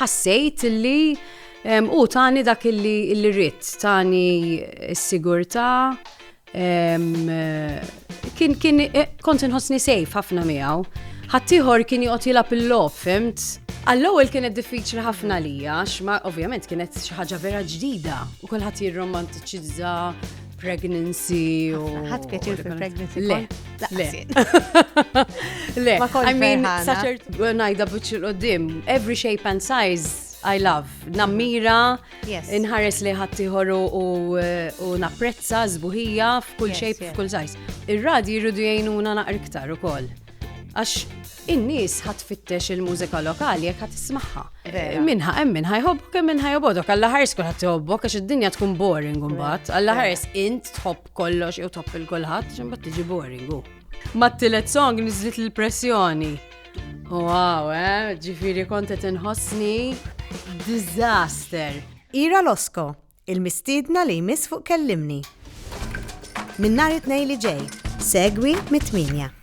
ħassejt li tani dak li rrit, tani s-sigurta, kont inħossni sejf ħafna miegħu. Ħaddieħor kien joqgħod jilgħab il-logħob, fimt? Għall-ewwel kienet diffiċli ħafna lija, ma ovvjament kienet xi ħaġa vera ġdida u kulħadd jirromantiċizza pregnancy u ħadd pjaċir fil-pregnancy. Le. Le. I mean, saċert ngħidha biċċ qudiem, every shape and size I love. Nammira, inħares li ħaddieħor u napprezza żbuħija f'kull shape, f'kull size. Ir-radji jridu jgħinuna naqra iktar ukoll. Għax in-nies ħatfittex il-mużika lokali jekk ħadd tismagħha. Min ħajħobbok min ħajħobbok. Alla ħares kulħadd iħobbok għax id-dinja tkun boring imbagħad. Alla ħares int tħobb kollox jew tħobb il-kulħadd x'imbagħad tiġi boring hu. Mat-tielet song niżlet il-pressjoni. Wow, ġifieri kont qed inħossni disaster. Ira Losko, il-mistiedna li jmiss fuq kellimni. Min nhar it-tnejn li ġej, segwi mit-8.